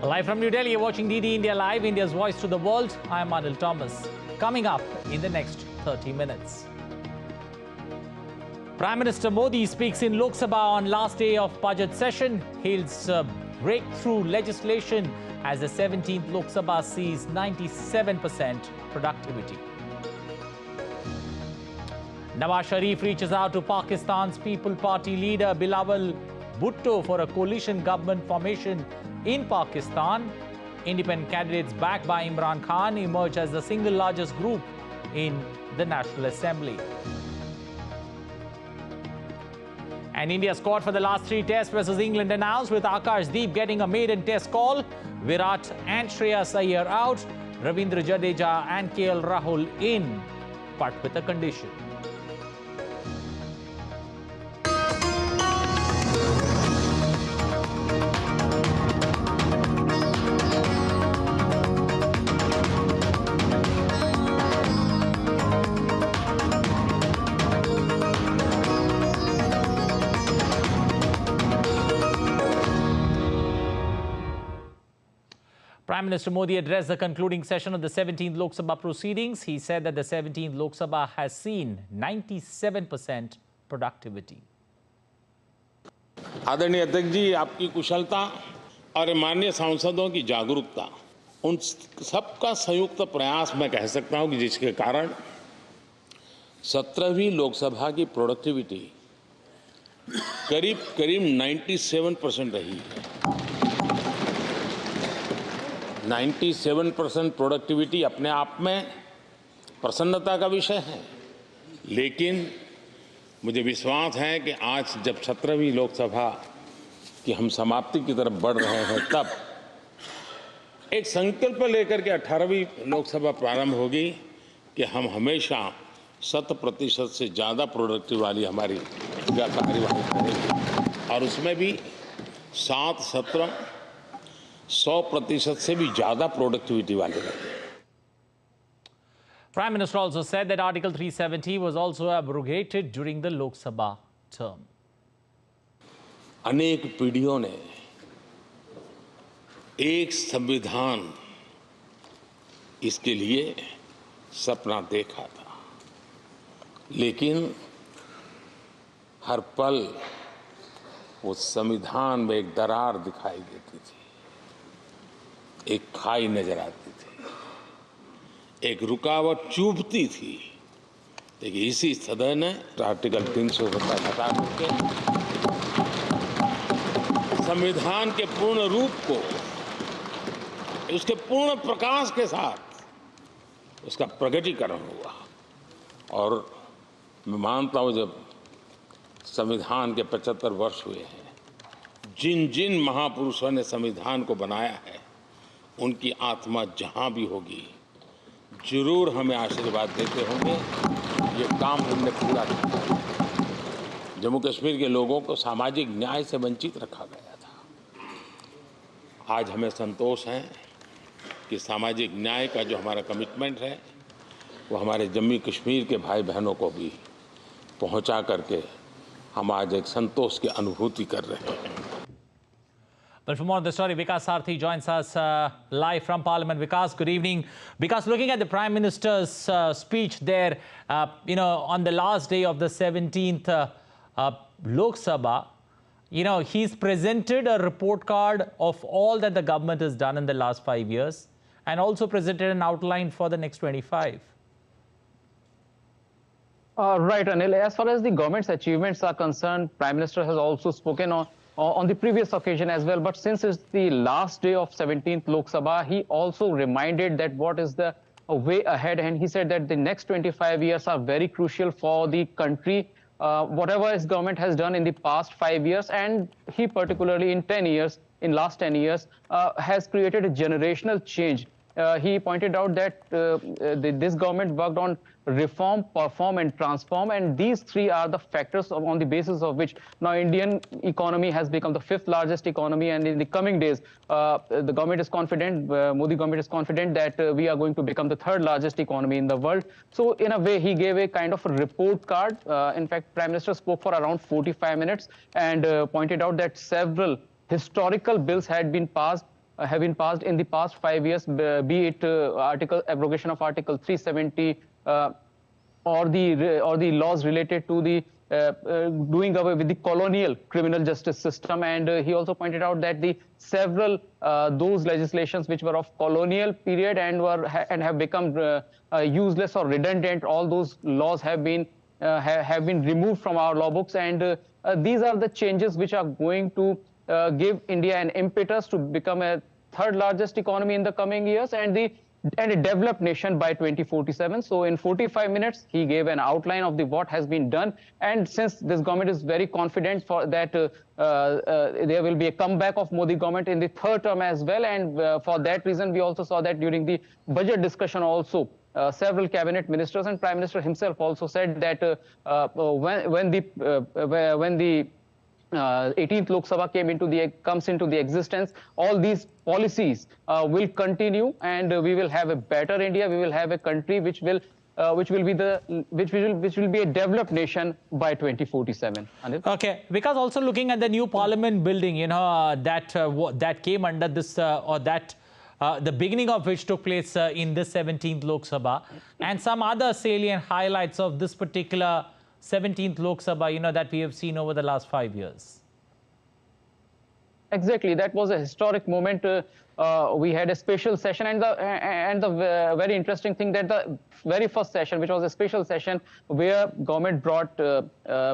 Live from New Delhi, you're watching DD India Live, India's voice to the world. I'm Anil Thomas. Coming up in the next 30 minutes. Prime Minister Modi speaks in Lok Sabha on last day of budget session. Hails breakthrough legislation as the 17th Lok Sabha sees 97% productivity. Nawaz Sharif reaches out to Pakistan's People Party leader Bilawal Bhutto for a coalition government formation in Pakistan. Independent candidates backed by Imran Khan emerge as the single largest group in the National Assembly. And India's squad for the last 3 tests versus England announced, with Akashdeep getting a maiden test call, Virat and Shreyas Iyer out, Ravindra Jadeja and KL Rahul in, but with a condition. Prime Minister Modi addressed the concluding session of the 17th Lok Sabha proceedings. He said that the 17th Lok Sabha has seen 97% productivity. आदरणीय अध्यक्ष जी, आपकी कुशलता और माननीय सांसदों की जागरूकता, उन सबका संयुक्त प्रयास मैं कह सकता हूं कि जिसके कारण 17वीं लोकसभा की प्रोडक्टिविटी करीब 97% रही है। 97% प्रोडक्टिविटी अपने आप में प्रसन्नता का विषय है, लेकिन मुझे विश्वास है कि आज जब 17वीं लोकसभा की हम समाप्ति की तरफ बढ़ रहे हैं, तब एक संकल्प लेकर के 18वीं लोकसभा प्रारंभ होगी कि हम हमेशा 100% से ज़्यादा प्रोडक्टिव वाली हमारी कार्यवाही करेंगे, और उसमें भी 7 सत्र 100% से भी ज़्यादा प्रोडक्टिविटी वाले रहेंगे। Prime Minister also said that Article 370 was also abrogated during the Lok Sabha term. अनेक पीढ़ियों ने एक संविधान इसके लिए सपना देखा था, लेकिन हर पल उस संविधान में एक दरार दिखाई देती थी, एक खाई नजर आती थी, एक रुकावट चुभती थी। लेकिन इसी सदन ने आर्टिकल 370 हटा के संविधान के पूर्ण रूप को, उसके पूर्ण प्रकाश के साथ उसका प्रकटीकरण हुआ। और मैं मानता हूं, जब संविधान के 75 वर्ष हुए हैं, जिन जिन महापुरुषों ने संविधान को बनाया है, उनकी आत्मा जहां भी होगी, जरूर हमें आशीर्वाद देते होंगे। ये काम हमने पूरा किया। जम्मू कश्मीर के लोगों को सामाजिक न्याय से वंचित रखा गया था। आज हमें संतोष है कि सामाजिक न्याय का जो हमारा कमिटमेंट है, वो हमारे जम्मू कश्मीर के भाई बहनों को भी पहुंचा करके हम आज एक संतोष की अनुभूति कर रहे हैं। But for more on the story, Vikas Sarthi joins us live from Parliament. Vikas, good evening. Vikas, looking at the Prime Minister's speech there, on the last day of the 17th Lok Sabha, he's presented a report card of all that the government has done in the last 5 years, and also presented an outline for the next 25. Right, Anil. As far as the government's achievements are concerned, Prime Minister has also spoken on the previous occasion as well. But since it's the last day of 17th Lok Sabha, he also reminded that what is the way ahead. And he said that the next 25 years are very crucial for the country. Whatever his government has done in the past 5 years, and he particularly in last 10 years, has created a generational change. He pointed out that this government worked on reform, perform and transform, and these 3 are the factors on the basis of which now Indian economy has become the 5th largest economy, and in the coming days the government is confident, Modi government is confident that we are going to become the 3rd largest economy in the world. So in a way he gave a kind of a report card. In fact, Prime Minister spoke for around 45 minutes and pointed out that several historical bills had been passed have been passed in the past 5 years, be it abrogation of Article 370 or the laws related to the doing away with the colonial criminal justice system. And he also pointed out that the several those legislations which were of colonial period and have become useless or redundant, all those laws have been removed from our law books. And these are the changes which are going to give India an impetus to become a third largest economy in the coming years and a developed nation by 2047. So in 45 minutes, he gave an outline of what has been done. And since this government is very confident for that there will be a comeback of Modi government in the third term as well. And for that reason, we also saw that during the budget discussion also, several cabinet ministers and Prime Minister himself also said that when the 18th Lok Sabha comes into the existence, all these policies will continue, and we will have a better India. We will have a country which will be a developed nation by 2047. Anil? Okay, because also looking at the new parliament building, that came under this the beginning of which took place in this 17th Lok Sabha, and some other salient highlights of this particular 17th Lok Sabha, that we have seen over the last 5 years. Exactly, that was a historic moment. We had a special session, and the very interesting thing that the very first session, which was a special session, where government brought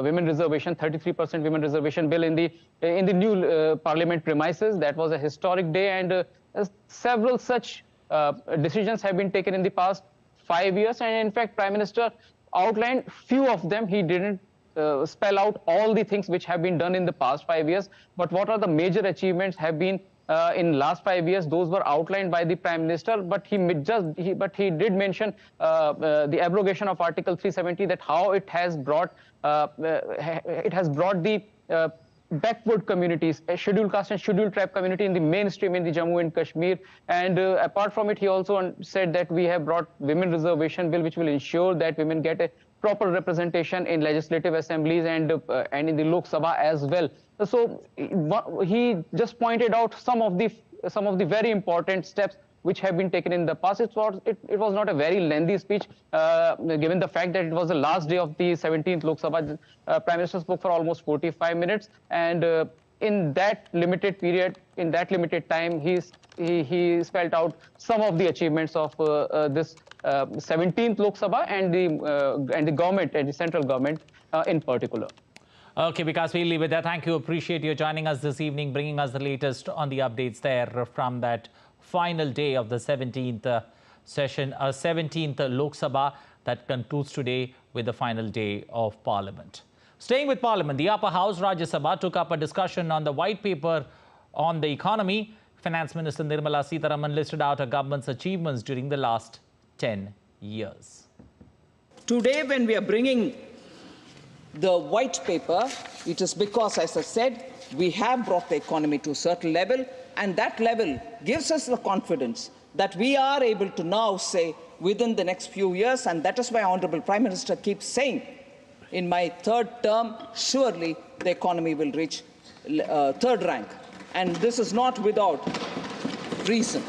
women reservation, 33% women reservation bill in the new parliament premises. That was a historic day, and several such decisions have been taken in the past 5 years. And in fact, Prime Minister outlined few of them. He didn't spell out all the things which have been done in the past 5 years, but what are the major achievements have been in last 5 years, those were outlined by the Prime Minister. But he did mention the abrogation of Article 370, that how it has brought the backward communities, scheduled caste and scheduled tribe community in the mainstream in the Jammu and Kashmir. And apart from it, he also said that we have brought women reservation bill, which will ensure that women get a proper representation in legislative assemblies and in the Lok Sabha as well. So he just pointed out some of the very important steps which have been taken in the past. It was not a very lengthy speech, given the fact that it was the last day of the 17th Lok Sabha. Prime Minister spoke for almost 45 minutes, and in that limited period, in that limited time, he spelled out some of the achievements of this 17th Lok Sabha and the government and the central government in particular. Okay, Vikas, we'll leave it there. Thank you. Appreciate you joining us this evening, bringing us the latest on the updates there from that final day of the 17th session, 17th Lok Sabha that concludes today with the final day of Parliament. Staying with Parliament, the upper house, Rajya Sabha, took up a discussion on the white paper on the economy. Finance Minister Nirmala Sitharaman listed out her government's achievements during the last 10 years. Today, when we are bringing the white paper, it is because, as I said, we have brought the economy to a certain level, and that level gives us the confidence that we are able to now say within the next few years, and that is why Honorable Prime Minister keeps saying, in my third term, surely the economy will reach third rank. And this is not without reason.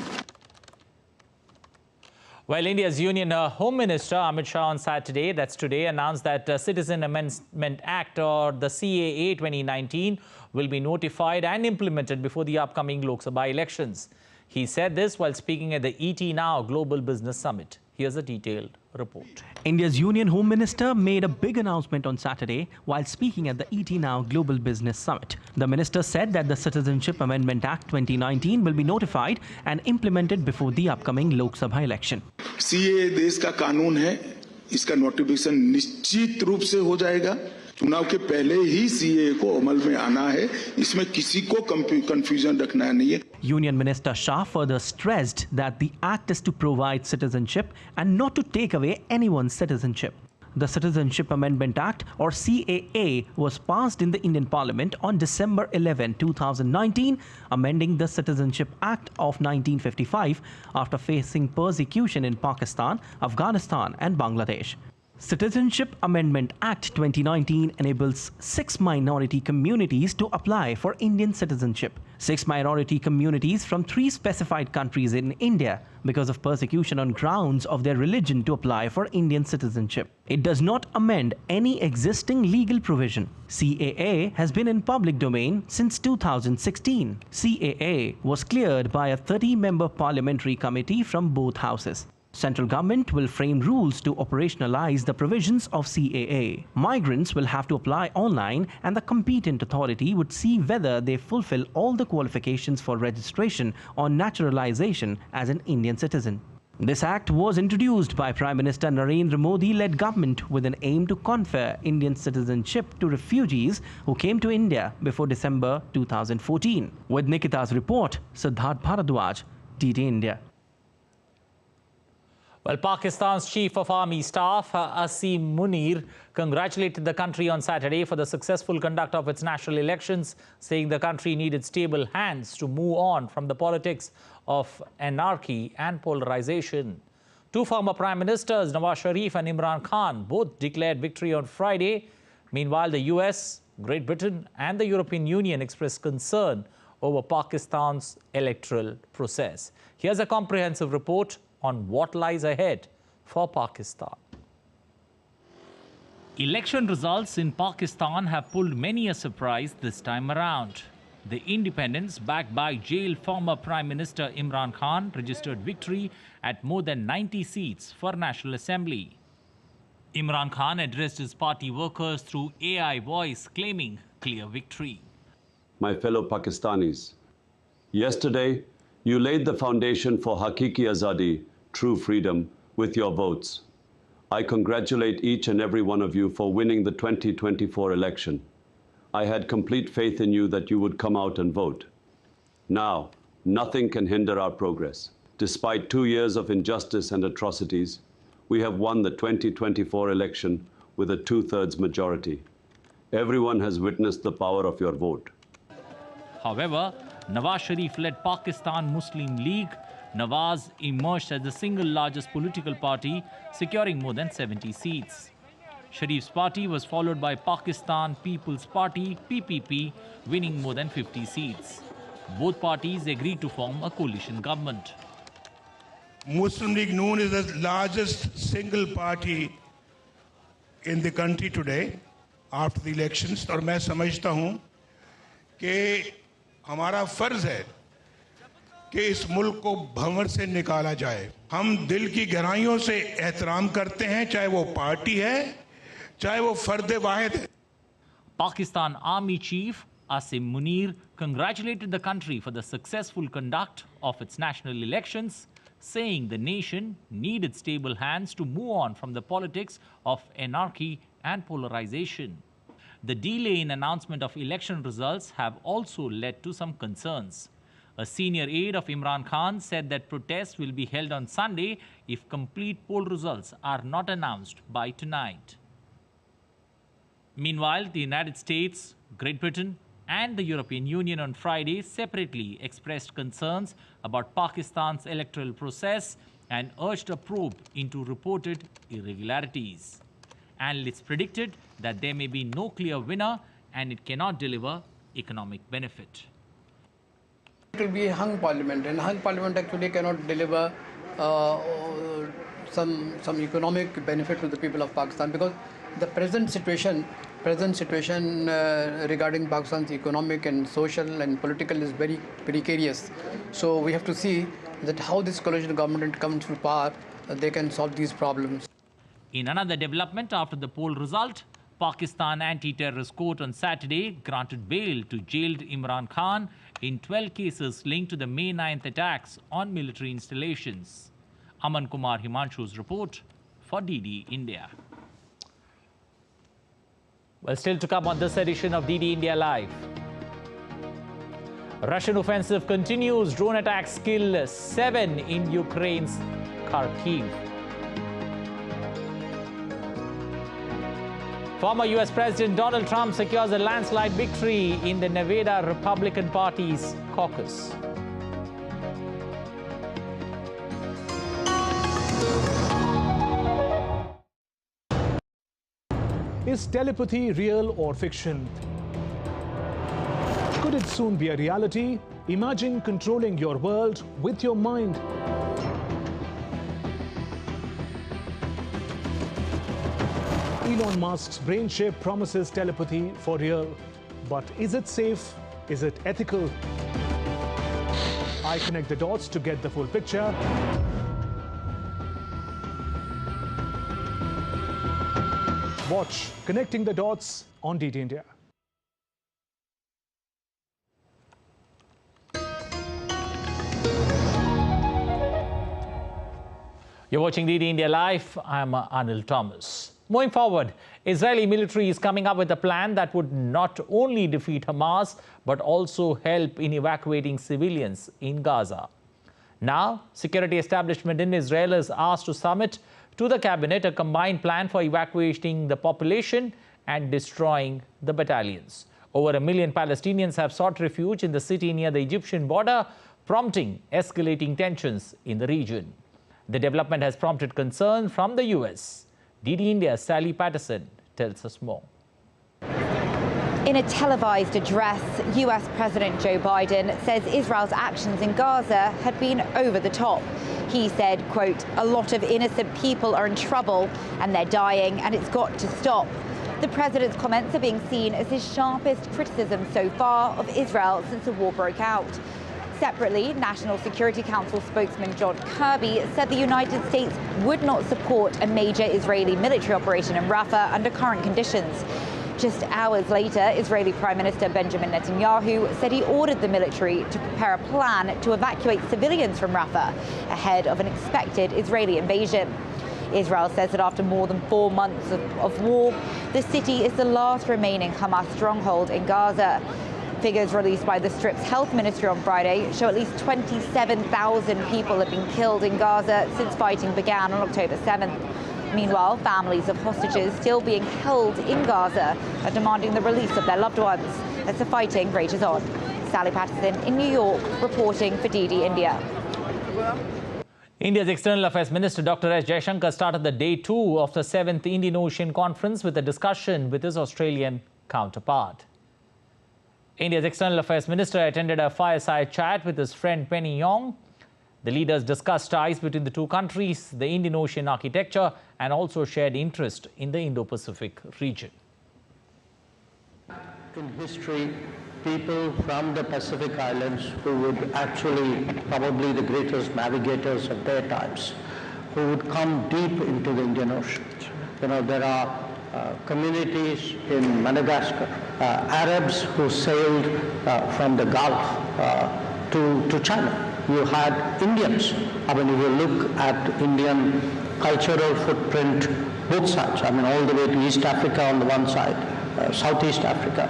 Well, India's Union Home Minister Amit Shah on Saturday, that's today, announced that Citizenship Amendment Act, or the CAA 2019, will be notified and implemented before the upcoming Lok Sabha elections. He said this while speaking at the ET Now Global Business Summit. Here's a detailed report. India's Union Home Minister made a big announcement on Saturday while speaking at the ET Now Global Business Summit. The minister said that the Citizenship Amendment Act 2019 will be notified and implemented before the upcoming Lok Sabha election. CAA देश का कानून है, इसका notification निश्चित रूप से हो जाएगा. चुनाव के पहले ही CAA को अमल में आना है, इसमें किसी को कंफ्यूजन रखना नहीं है. Union Minister Shah further stressed that the act is to provide citizenship and not to take away anyone's citizenship. The Citizenship Amendment Act, or CAA, was passed in the Indian Parliament on December 11, 2019, amending the Citizenship Act of 1955 after facing persecution in Pakistan, Afghanistan and Bangladesh. Citizenship Amendment Act 2019 enables 6 minority communities to apply for Indian citizenship. 6 minority communities from 3 specified countries in India because of persecution on grounds of their religion to apply for Indian citizenship. It does not amend any existing legal provision. CAA has been in public domain since 2016. CAA was cleared by a 30-member parliamentary committee from both houses. Central government will frame rules to operationalize the provisions of CAA. Migrants will have to apply online, and the competent authority would see whether they fulfill all the qualifications for registration or naturalization as an Indian citizen. This act was introduced by Prime Minister Narendra Modi-led government with an aim to confer Indian citizenship to refugees who came to India before December 2014. With Nikita's report, Siddharth Bharadwaj, DD India. Well, Pakistan's Chief of Army Staff, Asim Munir, congratulated the country on Saturday for the successful conduct of its national elections, saying the country needed stable hands to move on from the politics of anarchy and polarization. 2 former Prime Ministers, Nawaz Sharif and Imran Khan, both declared victory on Friday. Meanwhile, the US, Great Britain and the European Union expressed concern over Pakistan's electoral process. Here's a comprehensive report on what lies ahead for Pakistan. Election results in Pakistan have pulled many a surprise this time around. The independents, backed by jailed former Prime Minister Imran Khan, registered victory at more than 90 seats for National Assembly. Imran Khan addressed his party workers through AI voice, claiming clear victory. My fellow Pakistanis, yesterday you laid the foundation for Hakiki Azadi, true freedom, with your votes. I congratulate each and every one of you for winning the 2024 election. I had complete faith in you that you would come out and vote. Now, nothing can hinder our progress. Despite 2 years of injustice and atrocities, we have won the 2024 election with a 2/3 majority. Everyone has witnessed the power of your vote. However, Nawaz Sharif-led Pakistan Muslim League, Nawaz emerged as the single largest political party, securing more than 70 seats. Sharif's party was followed by Pakistan People's Party, PPP, winning more than 50 seats. Both parties agreed to form a coalition government. Muslim League Noon is the largest single party in the country today after the elections. और मैं समझता हूँ कि हमारा फर्ज है कि इस मुल्क को भंवर से निकाला जाए। हम दिल की गहराइयों से एहतराम करते हैं, चाहे वो पार्टी है, चाहे वो फर्द वाहिद है। Pakistan Army Chief Asim Munir congratulated the country for the successful conduct of its national elections, saying the nation needed stable hands to move on from the politics of anarchy and polarization. The delay in announcement of election results have also led to some concerns. A senior aide of Imran Khan said that protests will be held on Sunday if complete poll results are not announced by tonight. Meanwhile, the United States, Great Britain and the European Union on Friday separately expressed concerns about Pakistan's electoral process and urged a probe into reported irregularities. Analysts predicted that there may be no clear winner and it cannot deliver economic benefit. It will be a hung parliament, and hung parliament actually cannot deliver some economic benefit to the people of Pakistan, because the present situation regarding Pakistan's economic and social and political is very precarious. So we have to see that how this coalition government comes to power, they can solve these problems. In another development after the poll result, Pakistan Anti-Terrorist Court on Saturday granted bail to jailed Imran Khan in 12 cases linked to the May 9th attacks on military installations. Aman Kumar Himanshu's report for DD India. Well, still to come on this edition of DD India Live. Russian offensive continues. Drone attacks kill 7 in Ukraine's Kharkiv. Former US President Donald Trump secures a landslide victory in the Nevada Republican Party's caucus. Is telepathy real or fiction? Could it soon be a reality? Imagine controlling your world with your mind. Elon Musk's brain chip promises telepathy for real. But is it safe? Is it ethical? I connect the dots to get the full picture. Watch Connecting the Dots on DD India. You're watching DD India Live. I'm Anil Thomas. Moving forward, Israeli military is coming up with a plan that would not only defeat Hamas, but also help in evacuating civilians in Gaza. Now, security establishment in Israel is asked to submit to the cabinet a combined plan for evacuating the population and destroying the battalions. Over 1 million Palestinians have sought refuge in the city near the Egyptian border, prompting escalating tensions in the region. The development has prompted concern from the US. DD India's Sally Patterson tells us more. In a televised address, US President Joe Biden says Israel's actions in Gaza had been over the top. He said, quote, "A lot of innocent people are in trouble and they're dying and it's got to stop." The president's comments are being seen as his sharpest criticism so far of Israel since the war broke out. Separately, National Security Council spokesman John Kirby said the United States would not support a major Israeli military operation in Rafah under current conditions. Just hours later, Israeli Prime Minister Benjamin Netanyahu said he ordered the military to prepare a plan to evacuate civilians from Rafah ahead of an expected Israeli invasion. Israel says that after more than 4 months of war, the city is the last remaining Hamas stronghold in Gaza. Figures released by the Strip's health ministry on Friday show at least 27,000 people have been killed in Gaza since fighting began on October 7th. Meanwhile, families of hostages still being held in Gaza are demanding the release of their loved ones as the fighting rages on. Sally Patterson in New York, reporting for DD India. India's External Affairs Minister Dr. S. Jaishankar started the day 2 of the 7th Indian Ocean Conference with a discussion with his Australian counterpart. India's External Affairs Minister attended a fireside chat with his friend Penny Yong. The leaders discussed ties between the two countries, the Indian Ocean architecture, and also shared interest in the Indo-Pacific region. In history, people from the Pacific Islands who would actually probably the greatest navigators of their times, who would come deep into the Indian Ocean. You know, there are communities in Madagascar, Arabs who sailed from the Gulf to China. You had Indians. I mean, if you look at Indian cultural footprint, both sides, I mean, all the way to East Africa on the one side, Southeast Africa,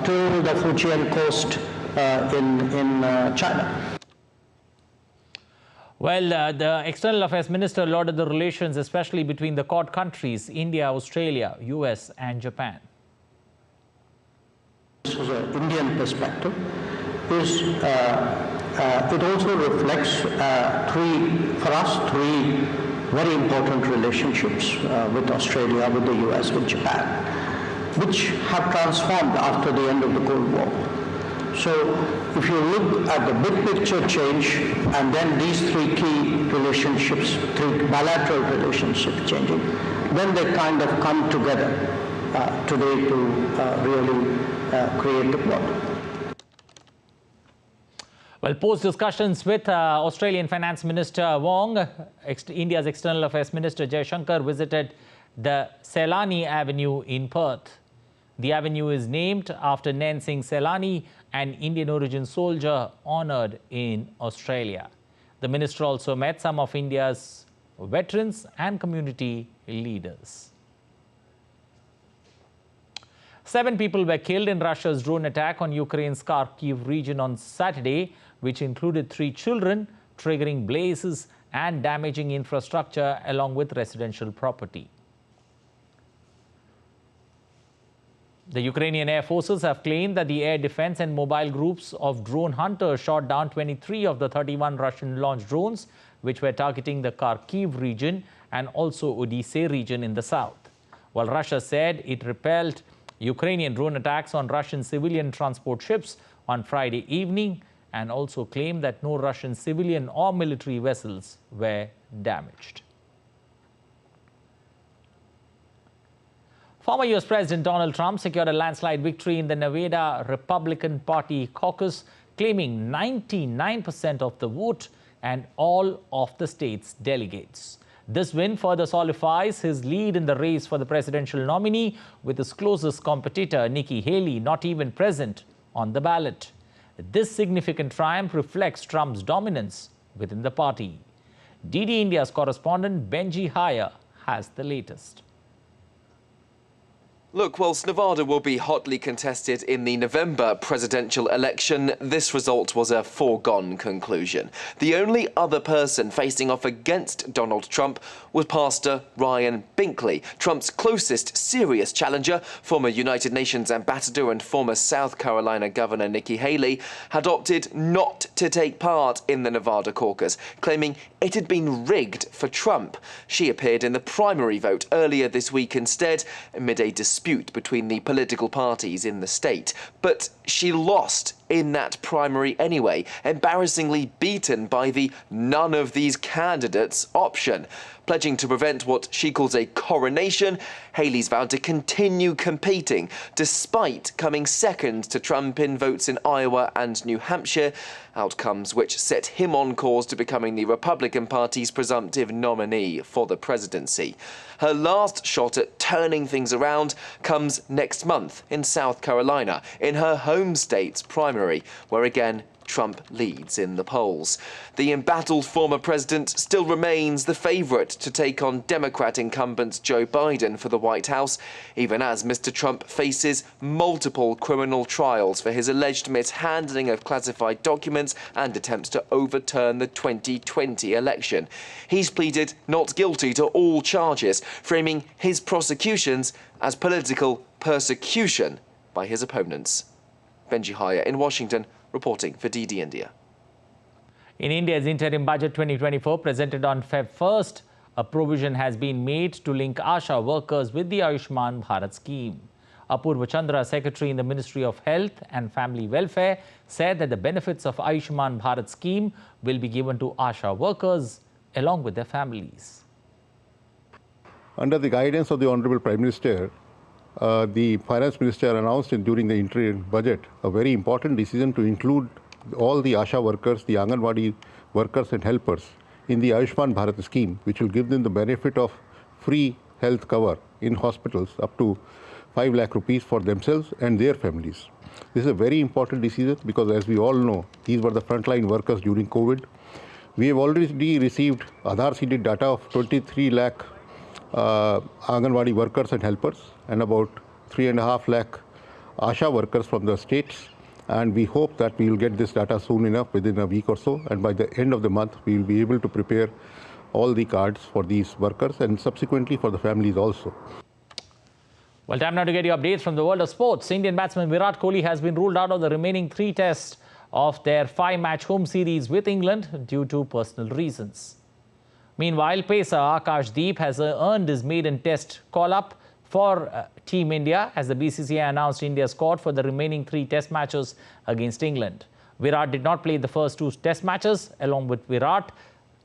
to the Fujian coast in China. Well, the External Affairs Minister lauded the relations, especially between the Quad countries, India, Australia, US and Japan. This is an Indian perspective. It also reflects for us three very important relationships with Australia, with the US, with Japan, which have transformed after the end of the Cold War. So if you look at the big picture change and then these three key relationships, three bilateral relationships changing, then they kind of come together today to really create the Quad. Well, post-discussions with Australian Finance Minister Wong, India's External Affairs Minister Jaishankar visited the Selaini Avenue in Perth. The avenue is named after Nain Singh Selaini, an Indian origin soldier honoured in Australia. The minister also met some of India's veterans and community leaders. 7 people were killed in Russia's drone attack on Ukraine's Kharkiv region on Saturday, which included 3 children, triggering blazes and damaging infrastructure along with residential property. The Ukrainian Air Forces have claimed that the air defense and mobile groups of drone hunters shot down 23 of the 31 Russian-launched drones, which were targeting the Kharkiv region and also Odessa region in the south. while Russia said it repelled Ukrainian drone attacks on Russian civilian transport ships on Friday evening, and also claimed that no Russian civilian or military vessels were damaged. Former US President Donald Trump secured a landslide victory in the Nevada Republican Party caucus, claiming 99% of the vote and all of the state's delegates. This win further solidifies his lead in the race for the presidential nominee, with his closest competitor, Nikki Haley, not even present on the ballot. This significant triumph reflects Trump's dominance within the party. DD India's correspondent Benji Haya has the latest. Look, whilst Nevada will be hotly contested in the November presidential election, this result was a foregone conclusion. The only other person facing off against Donald Trump was Pastor Ryan Binkley, Trump's closest serious challenger. Former United Nations ambassador and former South Carolina Governor Nikki Haley had opted not to take part in the Nevada caucus, claiming it had been rigged for Trump. She appeared in the primary vote earlier this week instead, amid a dispute between the political parties in the state. But she lost in that primary anyway, embarrassingly beaten by the none of these candidates option. Pledging to prevent what she calls a coronation, Haley's vowed to continue competing, despite coming second to Trump in votes in Iowa and New Hampshire, outcomes which set him on course to becoming the Republican Party's presumptive nominee for the presidency. Her last shot at turning things around comes next month in South Carolina, in her home state's primary, where again Trump leads in the polls. The embattled former president still remains the favourite to take on Democrat incumbent Joe Biden for the White House, even as Mr. Trump faces multiple criminal trials for his alleged mishandling of classified documents and attempts to overturn the 2020 election. He's pleaded not guilty to all charges, framing his prosecutions as political persecution by his opponents. Benji Haya in Washington, reporting for DD India. In India's interim budget 2024 presented on Feb 1st, a provision has been made to link Asha workers with the Aayushman Bharat scheme. Apurva Chandra, Secretary in the Ministry of Health and Family Welfare, said that the benefits of Aayushman Bharat scheme will be given to Asha workers along with their families. Under the guidance of the Honorable Prime Minister, the Finance Minister announced during the interim budget a very important decision to include all the Asha workers, the Anganwadi workers and helpers in the Aayushman Bharat scheme, which will give them the benefit of free health cover in hospitals up to 5 lakh rupees for themselves and their families. This is a very important decision because, as we all know, these were the frontline workers during COVID. We have already received Aadhaar-seeded data of 23 lakh Anganwadi workers and helpers and about 3.5 lakh Asha workers from the states, and we hope that we will get this data soon enough, within a week or so, and by the end of the month we will be able to prepare all the cards for these workers and subsequently for the families also. Well, time now to get you updates from the world of sports. Indian batsman Virat Kohli has been ruled out of the remaining 3 tests of their 5-match home series with England due to personal reasons. Meanwhile, pacer Akashdeep has earned his maiden test call-up for Team India as the BCCI announced India's squad for the remaining 3 test matches against England. Virat did not play the first 2 test matches. Along with Virat,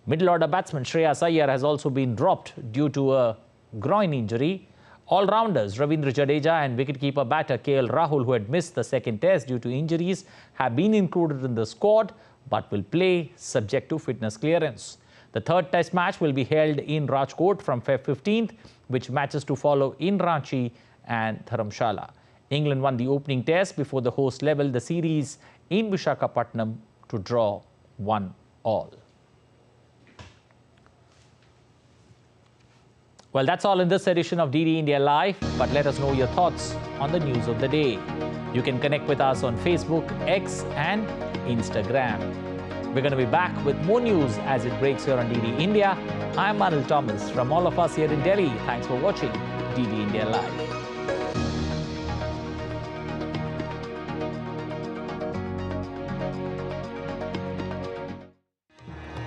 middle-order batsman Shreyas Iyer has also been dropped due to a groin injury. All-rounders Ravindra Jadeja and wicketkeeper batter KL Rahul, who had missed the 2nd test due to injuries, have been included in the squad but will play subject to fitness clearance. The 3rd test match will be held in Rajkot from Feb 15th, which matches to follow in Ranchi and Dharamshala. England won the opening test before the host levelled the series in Visakhapatnam to draw 1-1. Well, that's all in this edition of DD India Live, but let us know your thoughts on the news of the day. You can connect with us on Facebook, X and Instagram. We're going to be back with more news as it breaks here on DD India. I'm Anil Thomas. From all of us here in Delhi, thanks for watching DD India Live.